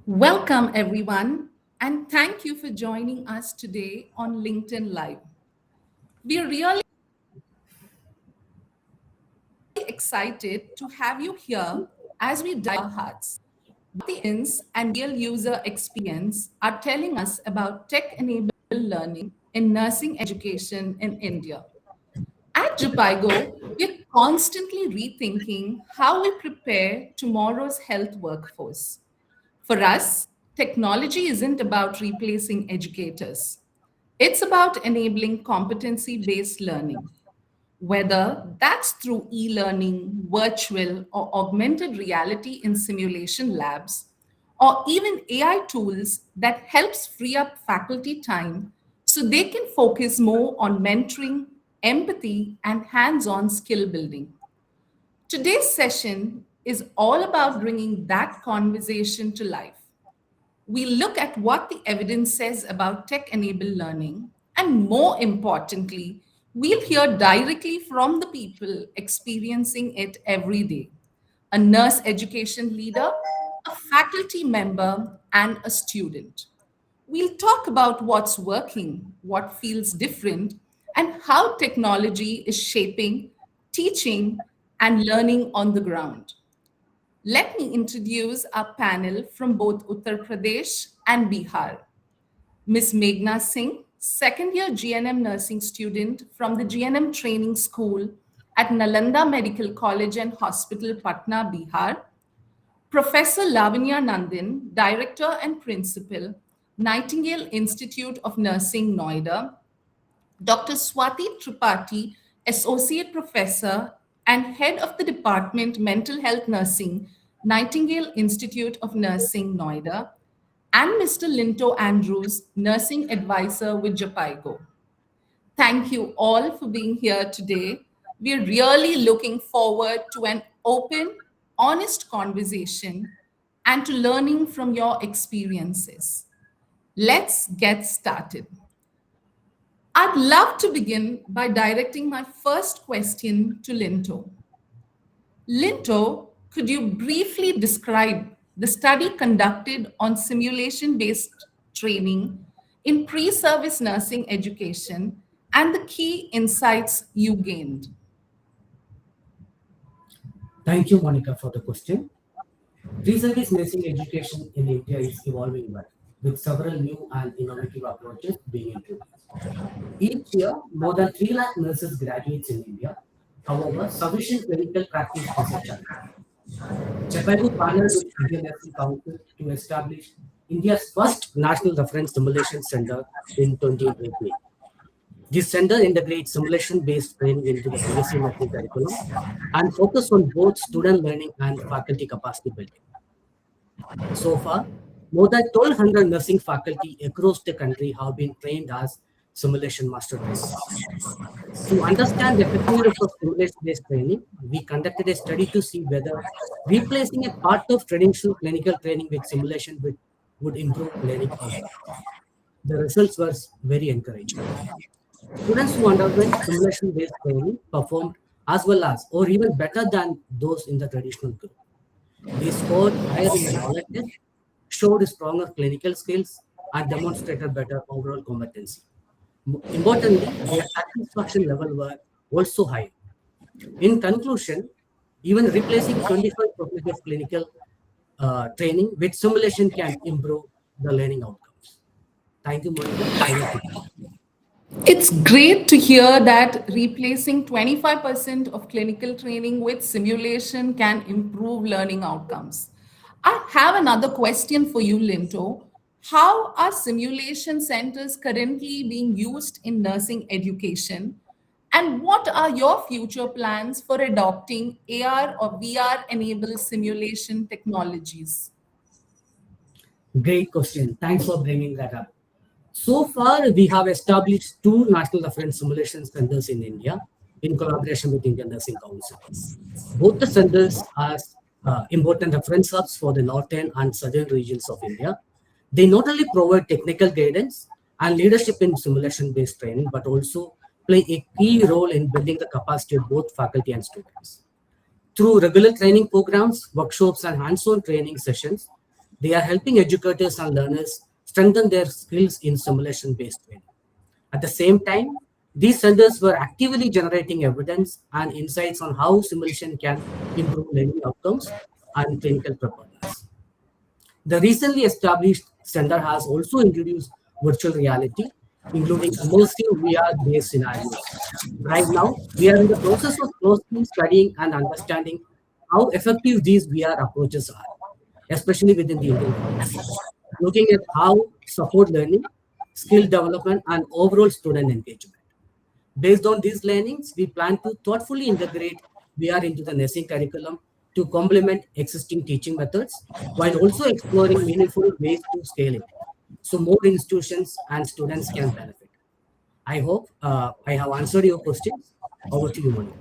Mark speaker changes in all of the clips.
Speaker 1: Welcome, everyone, and thank you for joining us today on LinkedIn Live. We're really excited to have you here as we dive our hearts. The ins and real user experience are telling us about tech-enabled learning in nursing education in India. At Jhpiego, we're constantly rethinking how we prepare tomorrow's health workforce. For us, technology isn't about replacing educators. It's about enabling competency based learning, whether that's through e learning, virtual, or augmented reality in simulation labs, or even AI tools that helps free up faculty time so they can focus more on mentoring, empathy, and hands on skill building. Today's session is all about bringing that conversation to life. We look at what the evidence says about tech enabled learning, and more importantly, we'll hear directly from the people experiencing it every day: a nurse education leader, a faculty member, and a student. We'll talk about what's working, what feels different, and how technology is shaping teaching and learning on the ground. Let me introduce our panel from both Uttar Pradesh and Bihar. Ms. Meghna Singh, second year GNM nursing student from the GNM training school at Nalanda Medical College and Hospital, Patna, Bihar. Professor Lavanya Nandan, director and principal, Nightingale Institute of Nursing, Noida. Dr. Swati Tripathy, Associate Professor and Head of the Department Mental Health Nursing, Nightingale Institute of Nursing, Noida, and Mr. Linto Andrews, Nursing Advisor with Jhpiego. Thank you all for being here today. We're really looking forward to an open, honest conversation and to learning from your experiences. Let's get started. I'd love to begin by directing my first question to Linto. Linto, could you briefly describe the study conducted on simulation based training in pre service nursing education and the key insights you gained?
Speaker 2: Thank you, Monica, for the question. Pre-service nursing education in India is evolving well, with several new and innovative approaches being introduced. Each year, more than 3 lakh nurses graduates in India. However, sufficient clinical practice is a challenge. Jhpiego partnered with Indian Nursing Council to establish India's first national reference simulation center in 2018. This center integrates simulation-based training into the BSc nursing curriculum and focus on both student learning and faculty capacity building. So far, more than 1,200 nursing faculty across the country have been trained as simulation master trainers. To understand the effectiveness of simulation-based training, we conducted a study to see whether replacing a part of traditional clinical training with simulation would improve learning outcomes. The results were very encouraging. Students who underwent simulation-based training performed as well as, or even better than those in the traditional group. They scored higher in the knowledge test, showed stronger clinical skills, and demonstrated better overall competency. Importantly, their satisfaction level were also high. In conclusion, even replacing 25% of clinical training with simulation can improve the learning outcomes. Thank you, Monica. Over to you.
Speaker 1: It's great to hear that replacing 25% of clinical training with simulation can improve learning outcomes. I have another question for you, Linto. How are simulation centers currently being used in nursing education? And what are your future plans for adopting AR or VR enabled simulation technologies?
Speaker 2: Great question. Thanks for bringing that up. So far, we have established 2 national reference simulation centers in India in collaboration with Indian Nursing Council. Both the centers are important reference hubs for the northern and southern regions of India. They not only provide technical guidance and leadership in simulation-based training, but also play a key role in building the capacity of both faculty and students. Through regular training programs, workshops, and hands-on training sessions, They are helping educators and learners strengthen their skills in simulation-based training. At the same time, these centers were actively generating evidence and insights on how simulation can improve learning outcomes and clinical preparedness. The recently established center has also introduced virtual reality, including immersive VR-based scenarios. Right now, we are in the process of closely studying and understanding how effective these VR approaches are, especially within the Indian context, looking at how support learning, skill development, and overall student engagement. Based on these learnings, we plan to thoughtfully integrate VR into the nursing curriculum to complement existing teaching methods while also exploring meaningful ways to scale it so more institutions and students can benefit. I hope I have answered your questions. Over to you, Monica.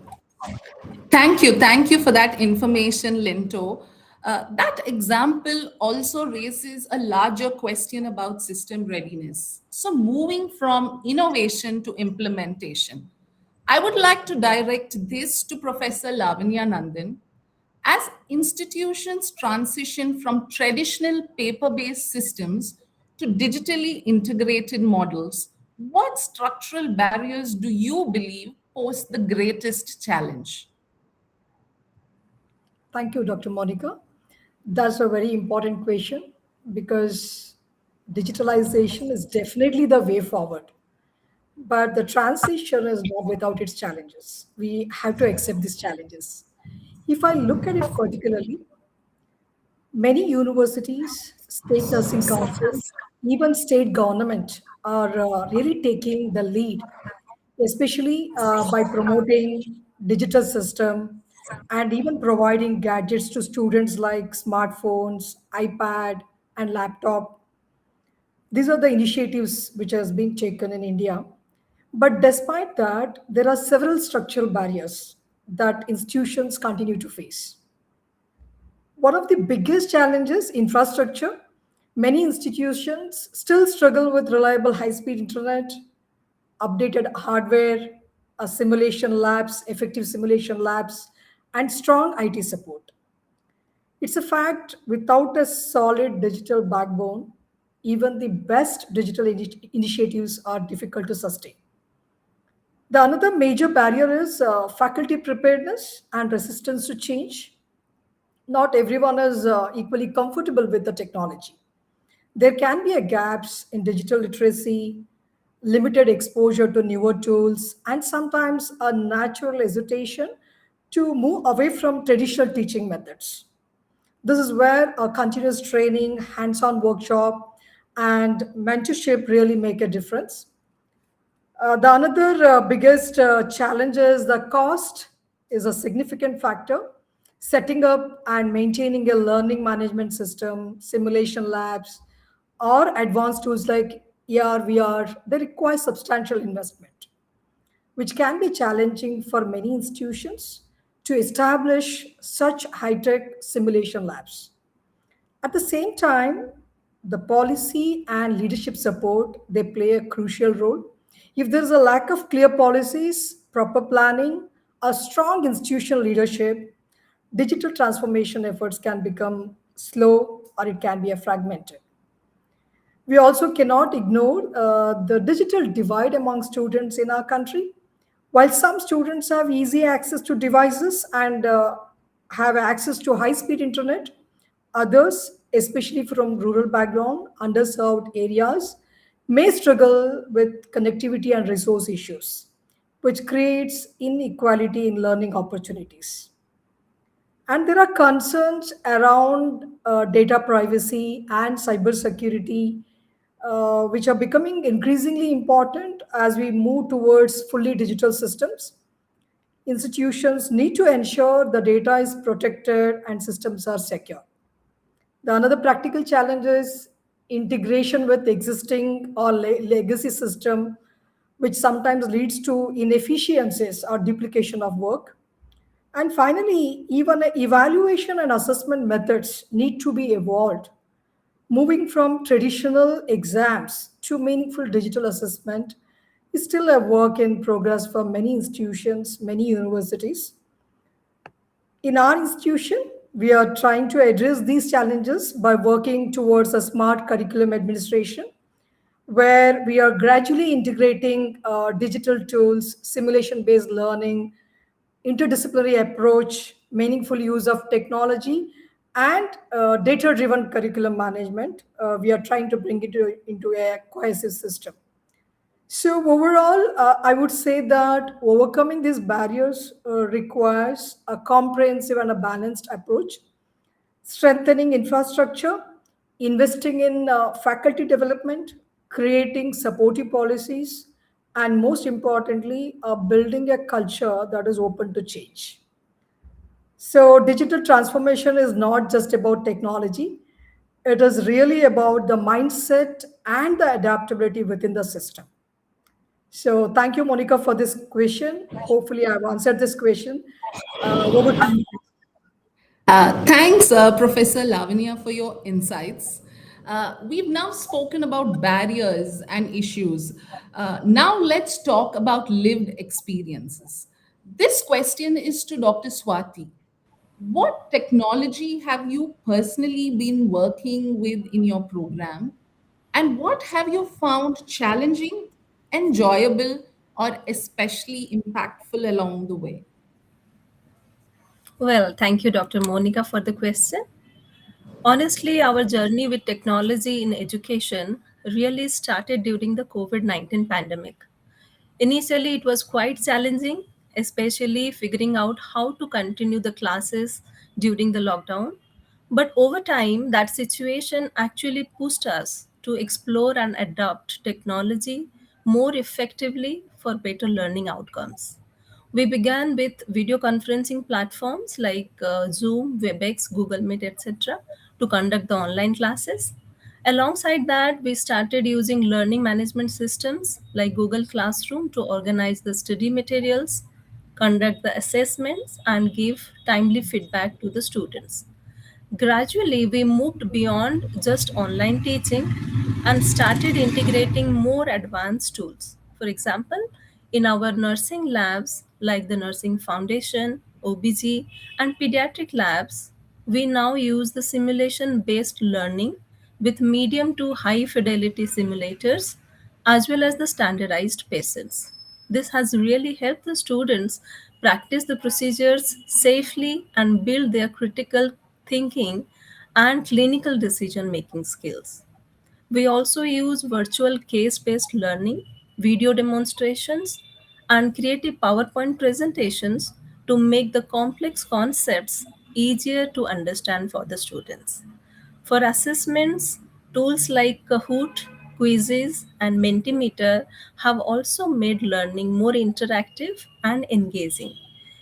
Speaker 1: Thank you. Thank you for that information, Linto. That example also raises a larger question about system readiness. So, moving from innovation to implementation, I would like to direct this to Professor Lavanya Nandan. As institutions transition from traditional paper based systems to digitally integrated models, what structural barriers do you believe pose the greatest challenge?
Speaker 3: Thank you, Dr. Monica. That's a very important question because digitalization is definitely the way forward. But the transition is not without its challenges. We have to accept these challenges. If I look at it particularly, many universities, state nursing councils, even state government are really taking the lead, especially by promoting digital system and even providing gadgets to students like smartphones, iPad, and laptop. These are the initiatives which has been taken in India. But despite that, there are several structural barriers that institutions continue to face. One of the biggest challenges, infrastructure. Many institutions still struggle with reliable high-speed internet, updated hardware, simulation labs, effective simulation labs, and strong IT support. It's a fact without a solid digital backbone, even the best digital initiatives are difficult to sustain. The another major barrier is faculty preparedness and resistance to change. Not everyone is equally comfortable with the technology. There can be a gaps in digital literacy, limited exposure to newer tools, and sometimes a natural hesitation to move away from traditional teaching methods. This is where a continuous training, hands-on workshop, and mentorship really make a difference. The another biggest challenge is the cost is a significant factor. Setting up and maintaining a learning management system, simulation labs, or advanced tools like AR, VR, they require substantial investment, which can be challenging for many institutions to establish such high-tech simulation labs. At the same time, the policy and leadership support, they play a crucial role. If there is a lack of clear policies, proper planning, a strong institutional leadership, digital transformation efforts can become slow or it can be a fragmented. We also cannot ignore the digital divide among students in our country. While some students have easy access to devices and have access to high speed internet, others, especially from rural background, underserved areas, may struggle with connectivity and resource issues, which creates inequality in learning opportunities. And there are concerns around data privacy and cybersecurity, which are becoming increasingly important as we move towards fully digital systems. Institutions need to ensure the data is protected and systems are secure. The another practical challenge is integration with existing or legacy system, which sometimes leads to inefficiencies or duplication of work. And finally, even evaluation and assessment methods need to be evolved. Moving from traditional exams to meaningful digital assessment is still a work in progress for many institutions, many universities. In our institution, We are trying to address these challenges by working towards a smart curriculum administration, where we are gradually integrating digital tools, simulation based learning, interdisciplinary approach, meaningful use of technology, and data driven curriculum management. We are trying to bring it into a cohesive system. So, overall, I would say that overcoming these barriers requires a comprehensive and a balanced approach, strengthening infrastructure, investing in faculty development, creating supportive policies, and most importantly, building a culture that is open to change. So, digital transformation is not just about technology, it is really about the mindset and the adaptability within the system. So, thank you, Monica, for this question. Hopefully, I've answered this question. Over to you.
Speaker 1: Thanks, Professor Lavanya, for your insights. We've now spoken about barriers and issues. Now, let's talk about lived experiences. This question is to Dr. Swati. What technology have you personally been working with in your program? And what have you found challenging, enjoyable, or especially impactful along the way?
Speaker 4: Well, thank you, Dr. Monica, for the question. Honestly, our journey with technology in education really started during the COVID 19 pandemic. Initially, it was quite challenging, especially figuring out how to continue the classes during the lockdown. But over time, that situation actually pushed us to explore and adopt technology more effectively for better learning outcomes. We began with video conferencing platforms like Zoom, WebEx, Google Meet, etc., to conduct the online classes. Alongside that, we started using learning management systems like Google Classroom to organize the study materials, conduct the assessments, and give timely feedback to the students. Gradually, we moved beyond just online teaching and started integrating more advanced tools. For example, in our nursing labs like the Nursing Foundation, OBG, and pediatric labs, we now use the simulation based learning with medium to high fidelity simulators as well as the standardized patients. This has really helped the students practice the procedures safely and build their critical thinking and clinical decision making skills. We also use virtual case based learning, video demonstrations, and creative PowerPoint presentations to make the complex concepts easier to understand for the students. For assessments, tools like Kahoot, quizzes, and Mentimeter have also made learning more interactive and engaging.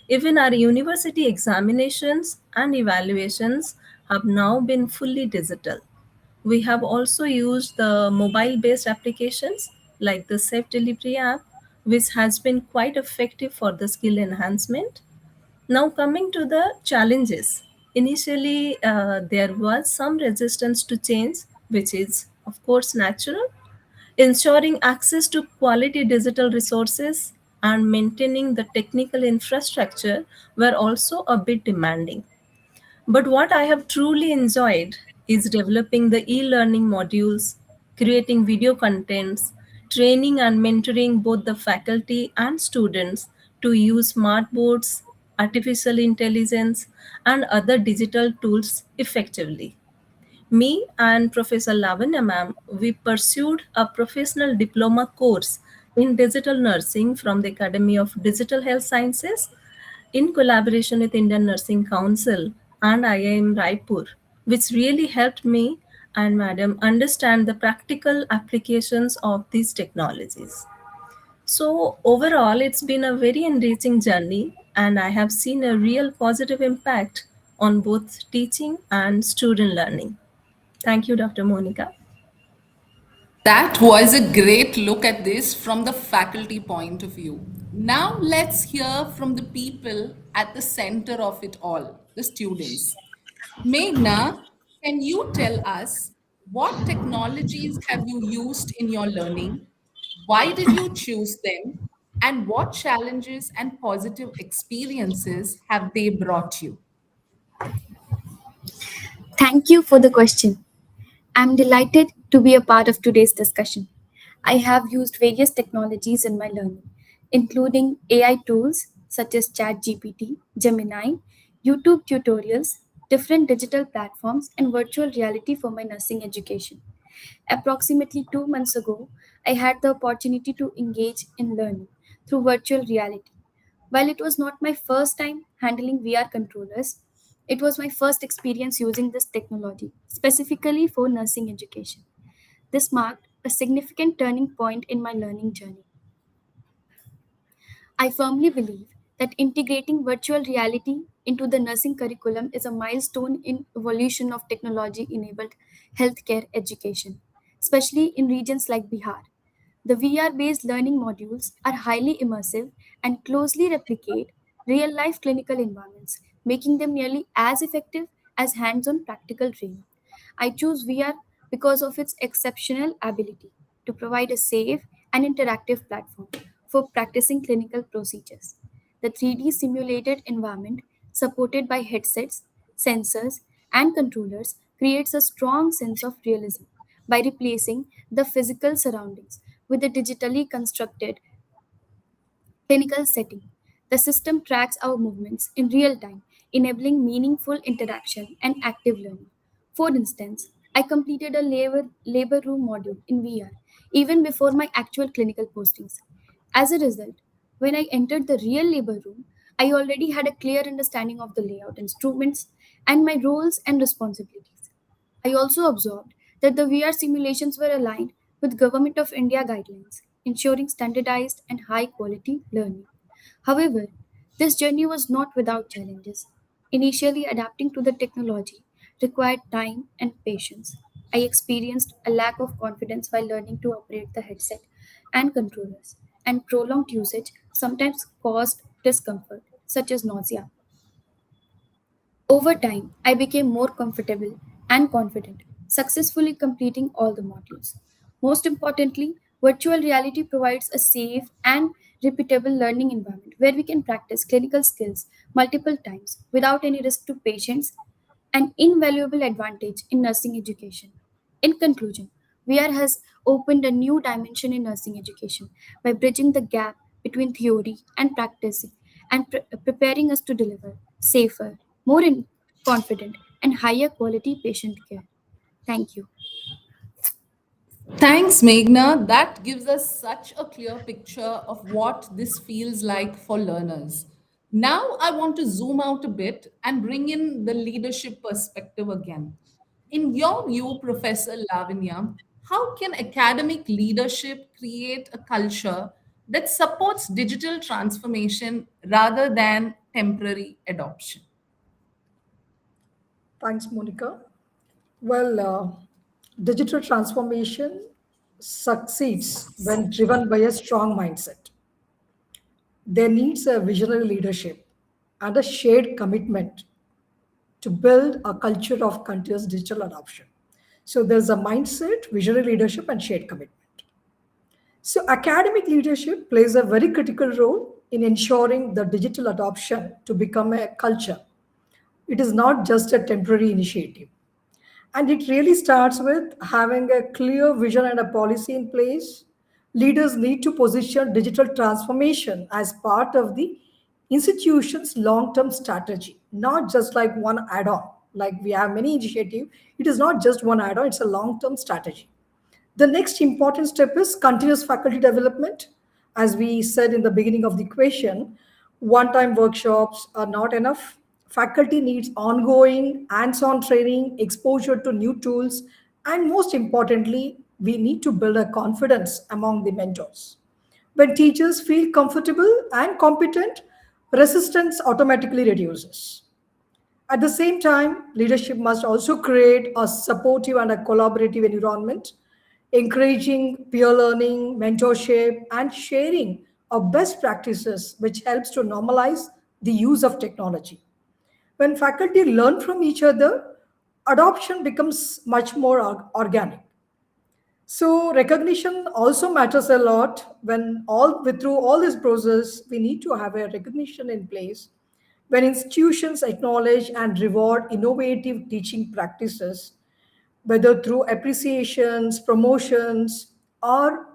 Speaker 4: Even our university examinations and evaluations have now been fully digital. We have also used the mobile based applications like the Safe Delivery app, which has been quite effective for the skill enhancement. Now, coming to the challenges. Initially, there was some resistance to change, which is, of course, natural. Ensuring access to quality digital resources and maintaining the technical infrastructure were also a bit demanding. But what I have truly enjoyed is developing the e learning modules, creating video contents, training and mentoring both the faculty and students to use smart boards, artificial intelligence, and other digital tools effectively. Me and Professor Lavanya ma'am, we pursued a professional diploma course in digital nursing from the Academy of Digital Health Sciences in collaboration with Indian Nursing Council and IIM Raipur, which really helped me and madam understand the practical applications of these technologies. So overall, it's been a very enriching journey and I have seen a real positive impact on both teaching and student learning. Thank you, Dr. Monica.
Speaker 1: That was a great look at this from the faculty point of view. Now let's hear from the people at the center of it all, the students. Meghna, can you tell us what technologies have you used in your learning? Why did you choose them? And what challenges and positive experiences have they brought you?
Speaker 5: Thank you for the question. I'm delighted to be a part of today's discussion. I have used various technologies in my learning, including AI tools such as ChatGPT, Gemini, YouTube tutorials, different digital platforms, and virtual reality for my nursing education. Approximately 2 months ago, I had the opportunity to engage in learning through virtual reality. While it was not my first time handling VR controllers, it was my first experience using this technology, specifically for nursing education. This marked a significant turning point in my learning journey. I firmly believe that integrating virtual reality into the nursing curriculum is a milestone in evolution of technology enabled healthcare education, especially in regions like Bihar. The VR based learning modules are highly immersive and closely replicate real life clinical environments, making them nearly as effective as hands on practical training. I choose VR because of its exceptional ability to provide a safe and interactive platform for practicing clinical procedures. The 3D simulated environment, supported by headsets, sensors, and controllers, creates a strong sense of realism by replacing the physical surroundings with a digitally constructed clinical setting. The system tracks our movements in real time, enabling meaningful interaction and active learning. For instance, I completed a labor room module in VR even before my actual clinical postings. As a result, when I entered the real labor room, I already had a clear understanding of the layout, instruments, and my roles and responsibilities. I also observed that the VR simulations were aligned with Government of India guidelines, ensuring standardized and high quality learning. However, this journey was not without challenges. Initially, adapting to the technology required time and patience. I experienced a lack of confidence while learning to operate the headset and controllers, and prolonged usage sometimes caused discomfort, such as nausea. Over time, I became more comfortable and confident, successfully completing all the modules. Most importantly, virtual reality provides a safe and repeatable learning environment where we can practice clinical skills multiple times without any risk to patients, an invaluable advantage in nursing education. In conclusion, VR has opened a new dimension in nursing education by bridging the gap between theory and practicing and preparing us to deliver safer, confident, and higher quality patient care. Thank you.
Speaker 1: Thanks, Meghna. That gives us such a clear picture of what this feels like for learners. Now, I want to zoom out a bit and bring in the leadership perspective again. In your view, Professor Lavanya, how can academic leadership create a culture that supports digital transformation rather than temporary adoption?
Speaker 3: Thanks, Monica. Well, digital transformation succeeds when driven by a strong mindset. There needs a visionary leadership and a shared commitment to build a culture of continuous digital adoption. So there's a mindset, visionary leadership, and shared commitment. So academic leadership plays a very critical role in ensuring the digital adoption to become a culture. It is not just a temporary initiative. And it really starts with having a clear vision and a policy in place. Leaders need to position digital transformation as part of the institution's long term strategy, not just like one add on. Like we have many initiatives, it is not just one add on, it's a long term strategy. The next important step is continuous faculty development. As we said in the beginning of the question, one time workshops are not enough. Faculty needs ongoing hands on training, exposure to new tools, and most importantly, we need to build a confidence among the mentors. When teachers feel comfortable and competent, resistance automatically reduces. At the same time, leadership must also create a supportive and a collaborative environment, encouraging peer learning, mentorship, and sharing of best practices, which helps to normalize the use of technology. When faculty learn from each other, adoption becomes much more organic. So recognition also matters a lot. When all with through all this process, we need to have a recognition in place. When institutions acknowledge and reward innovative teaching practices, whether through appreciations, promotions, or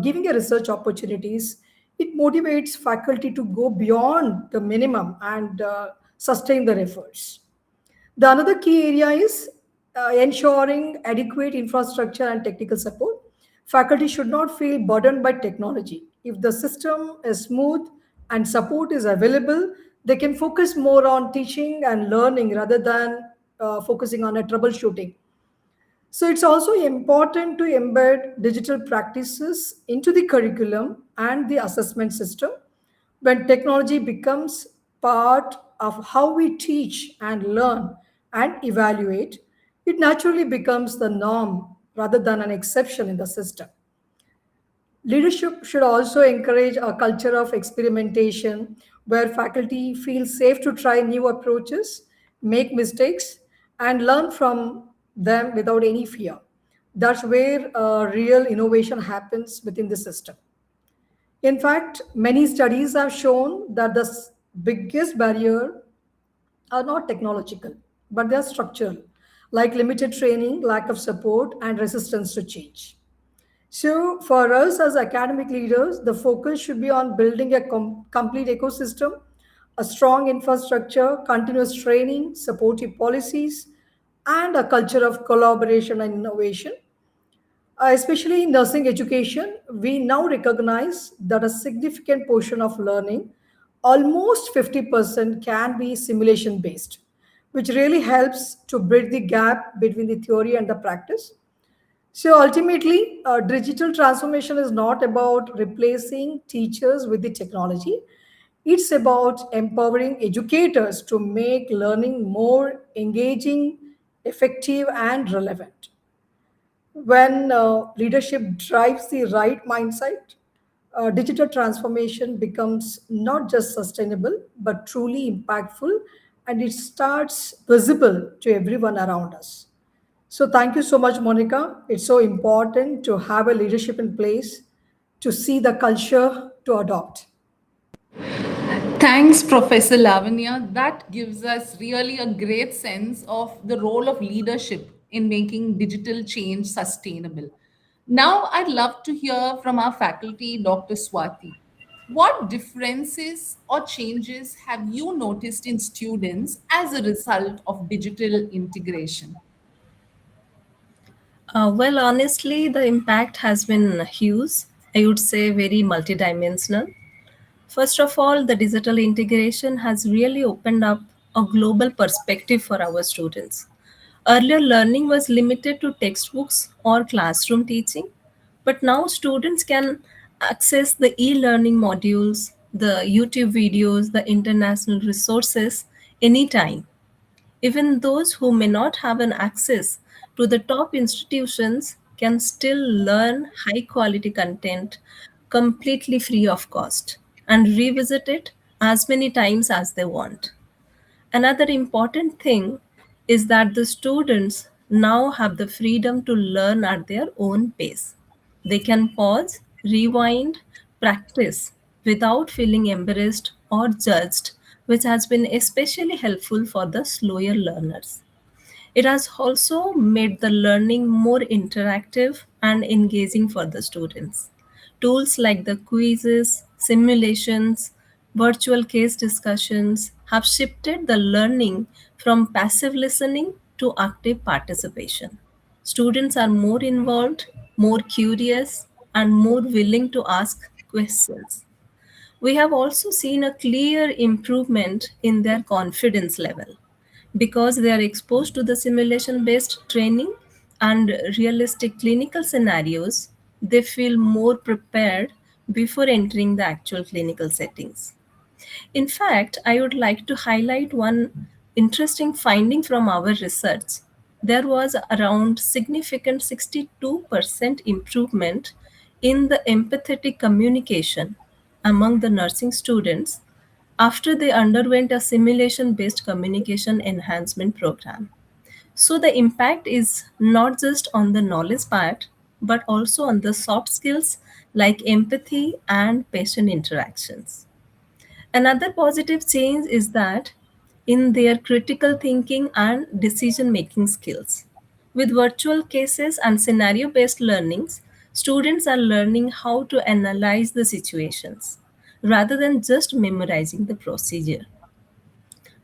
Speaker 3: giving a research opportunities, it motivates faculty to go beyond the minimum and sustain their efforts. The another key area is ensuring adequate infrastructure and technical support. Faculty should not feel burdened by technology. If the system is smooth and support is available, they can focus more on teaching and learning rather than focusing on a troubleshooting. So it's also important to embed digital practices into the curriculum and the assessment system. When technology becomes part of how we teach and learn and evaluate, it naturally becomes the norm rather than an exception in the system. Leadership should also encourage a culture of experimentation where faculty feel safe to try new approaches, make mistakes, and learn from them without any fear. That's where real innovation happens within the system. In fact, many studies have shown that the biggest barrier are not technological, but they are structural, like limited training, lack of support, and resistance to change. So, for us as academic leaders, the focus should be on building a complete ecosystem, a strong infrastructure, continuous training, supportive policies, and a culture of collaboration and innovation. Especially in nursing education, we now recognize that a significant portion of learning, almost 50%, can be simulation based, which really helps to bridge the gap between the theory and the practice. So ultimately, digital transformation is not about replacing teachers with the technology. It's about empowering educators to make learning more engaging, effective, and relevant. When leadership drives the right mindset, digital transformation becomes not just sustainable, but truly impactful, and it starts visible to everyone around us. So thank you so much, Monica. It's so important to have a leadership in place to see the culture to adopt.
Speaker 1: Thanks, Professor Lavanya. That gives us really a great sense of the role of leadership in making digital change sustainable. Now, I'd love to hear from our faculty, Dr. Swati. What differences or changes have you noticed in students as a result of digital integration?
Speaker 4: Well, honestly, the impact has been huge. I would say very multidimensional. First of all, the digital integration has really opened up a global perspective for our students. Earlier, learning was limited to textbooks or classroom teaching, but now students can access the e learning modules, the YouTube videos, the international resources anytime. Even those who may not have an access to the top institutions can still learn high quality content completely free of cost and revisit it as many times as they want. Another important thing is that the students now have the freedom to learn at their own pace. They can pause, rewind, practice without feeling embarrassed or judged, which has been especially helpful for the slower learners. It has also made the learning more interactive and engaging for the students. Tools like the quizzes, simulations, virtual case discussions have shifted the learning from passive listening to active participation. Students are more involved, more curious, and more willing to ask questions. We have also seen a clear improvement in their confidence level because they are exposed to the simulation based training and realistic clinical scenarios. They feel more prepared before entering the actual clinical settings. In fact, I would like to highlight one interesting finding from our research. There was around significant 62% improvement in the empathetic communication among the nursing students after they underwent a simulation based communication enhancement program. So the impact is not just on the knowledge part, but also on the soft skills like empathy and patient interactions. Another positive change is that in their critical thinking and decision making skills. With virtual cases and scenario based learnings, students are learning how to analyze the situations rather than just memorizing the procedure.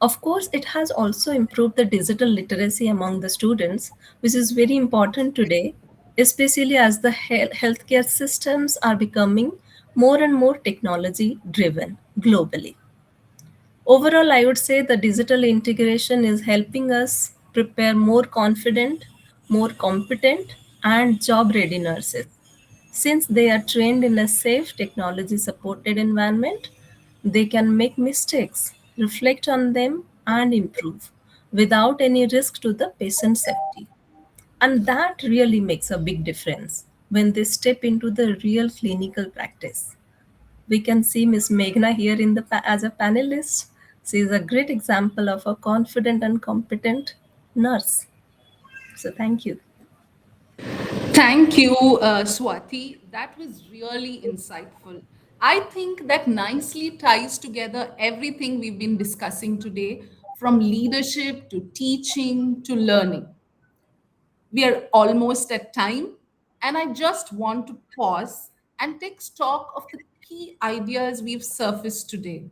Speaker 4: Of course, it has also improved the digital literacy among the students, which is very important today, especially as the healthcare systems are becoming more and more technology driven globally. Overall, I would say the digital integration is helping us prepare more confident, more competent, and job ready nurses. Since they are trained in a safe, technology supported environment, they can make mistakes, reflect on them, and improve without any risk to the patient safety. And that really makes a big difference when they step into the real clinical practice. We can see Miss Meghna here in the as a panelist. She is a great example of a confident and competent nurse. So thank you.
Speaker 1: Thank you, Swati. That was really insightful. I think that nicely ties together everything we've been discussing today, from leadership to teaching to learning. We are almost at time, and I just want to pause and take stock of the key ideas we've surfaced today.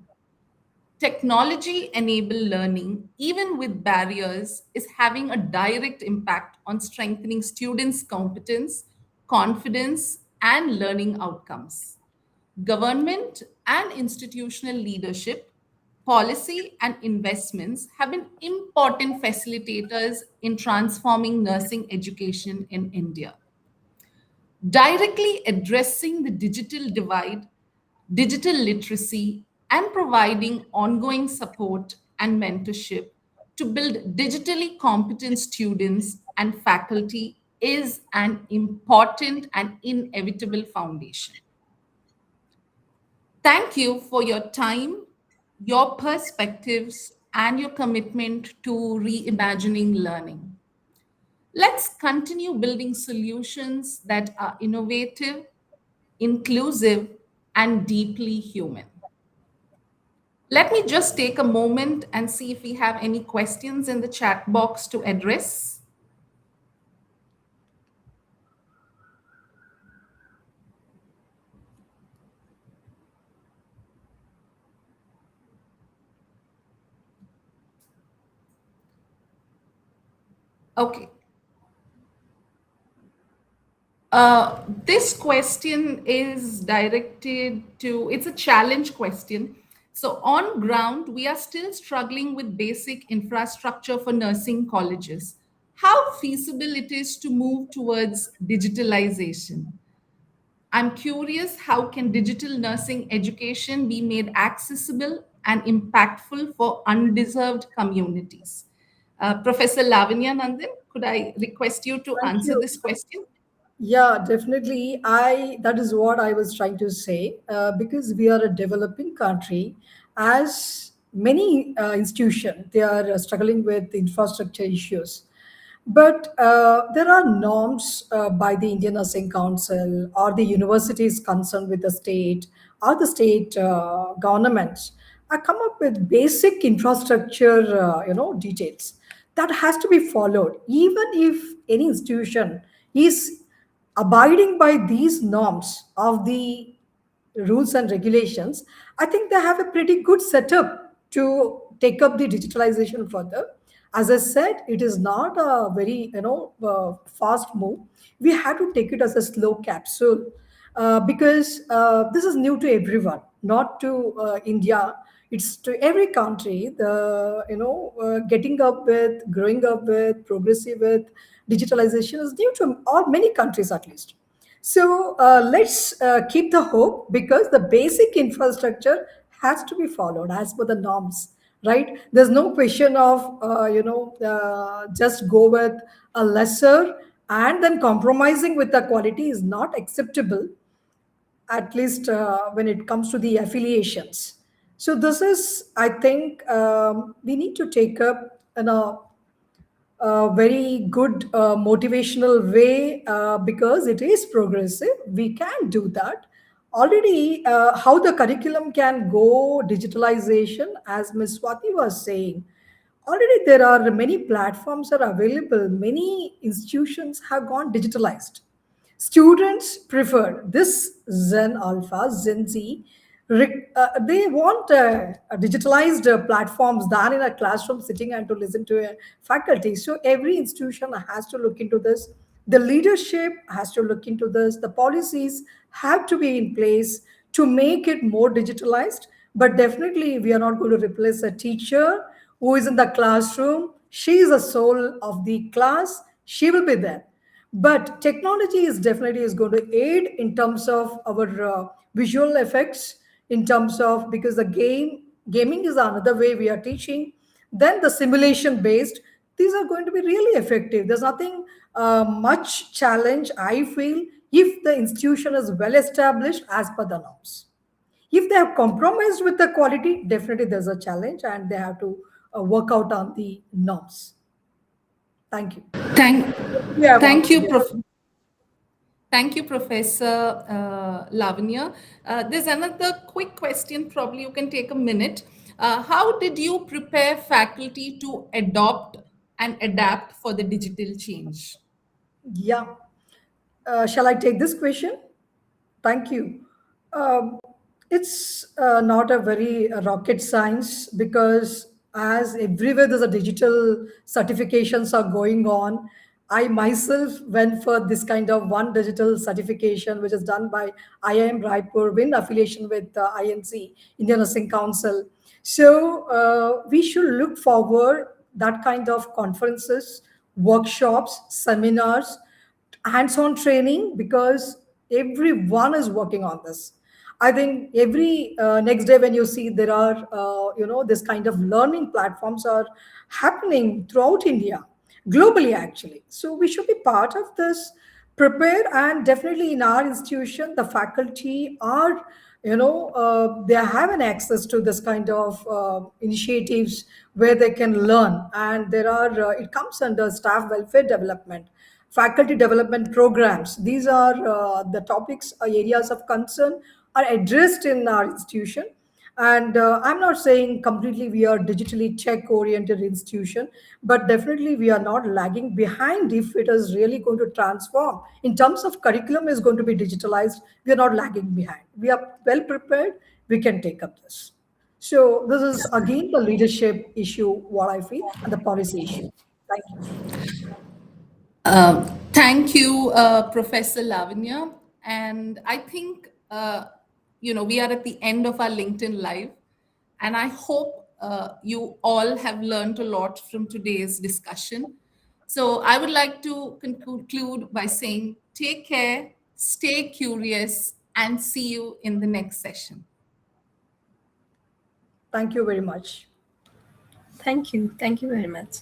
Speaker 1: Technology enabled learning, even with barriers, is having a direct impact on strengthening students' competence, confidence, and learning outcomes. Government and institutional leadership, policy, and investments have been important facilitators in transforming nursing education in India. Directly addressing the digital divide, digital literacy, and providing ongoing support and mentorship to build digitally competent students and faculty is an important and inevitable foundation. Thank you for your time, your perspectives, and your commitment to reimagining learning. Let's continue building solutions that are innovative, inclusive, and deeply human. Let me just take a moment and see if we have any questions in the chat box to address. Okay. This question is directed to, it's a challenge question. So, on ground, we are still struggling with basic infrastructure for nursing colleges. How feasible it is to move towards digitalization? I'm curious, how can digital nursing education be made accessible and impactful for undeserved communities? Professor Lavanya Nandan, could I request you to
Speaker 3: Thank
Speaker 1: answer
Speaker 3: you.
Speaker 1: this question?
Speaker 3: Yeah, definitely. I That is what I was trying to say. Because we are a developing country, as many institutions, they are struggling with infrastructure issues. But there are norms by the Indian Nursing Council or the universities concerned with the state or the state governments. I come up with basic infrastructure, details that has to be followed. Even if any institution is abiding by these norms of the rules and regulations, I think they have a pretty good setup to take up the digitalization further. As I said, it is not a very fast move. We have to take it as a slow capsule, because this is new to everyone, not to India. It's to every country. The getting up with, growing up with, progressive with digitalization is new to all many countries at least. So let's keep the hope, because the basic infrastructure has to be followed as per the norms, right? There's no question of just go with a lesser and then compromising with the quality is not acceptable, at least when it comes to the affiliations. So this is, I think, we need to take up a very good motivational way, because it is progressive. We can do that. Already, how the curriculum can go digitalization, as Ms. Swati was saying, Already there are many platforms are available. Many institutions have gone digitalized. Students prefer this Zen Alpha, Zen Z. They want a digitalized platforms than in a classroom sitting and to listen to a faculty. So every institution has to look into this. The leadership has to look into this. The policies have to be in place to make it more digitalized. But definitely, we are not going to replace a teacher who is in the classroom. She is the soul of the class. She will be there, but technology is definitely is going to aid in terms of our visual effects, in terms of, because the gaming is another way we are teaching, then the simulation based, these are going to be really effective. There's nothing much challenge I feel if the institution is well established as per the norms. If they have compromised with the quality, definitely there's a challenge and they have to work out on the norms. Thank you.
Speaker 1: Thank,
Speaker 3: Yeah,
Speaker 1: thank you, Thank you, Professor Lavanya. There's another quick question, probably you can take a minute. How did you prepare faculty to adopt and adapt for the digital change?
Speaker 3: Yeah. Shall I take this question? Thank you. Um, it's not a very rocket science, because as everywhere there's a digital certifications are going on. I myself went for this kind of one digital certification, which is done by IIM Raipur in affiliation with INC, Indian Nursing Council. So we should look forward that kind of conferences, workshops, seminars, hands-on training, because everyone is working on this. I think every next day when you see there are this kind of learning platforms are happening throughout India, globally actually. So we should be part of this, prepare, and definitely in our institution the faculty are, they have an access to this kind of initiatives where they can learn, and there are it comes under staff welfare development, faculty development programs. These are the topics, areas of concern are addressed in our institution. And I'm not saying completely we are digitally tech oriented institution, but definitely we are not lagging behind. If it is really going to transform in terms of curriculum is going to be digitalized, we are not lagging behind. We are well prepared. We can take up this. So this is again the leadership issue, what I feel, and the policy issue. Thank you.
Speaker 1: Thank you, Professor Lavanya. And I think, we are at the end of our LinkedIn Live. And I hope you all have learned a lot from today's discussion. So I would like to conclude by saying take care, stay curious, and see you in the next session.
Speaker 3: Thank you very much.
Speaker 4: Thank you. Thank you very much.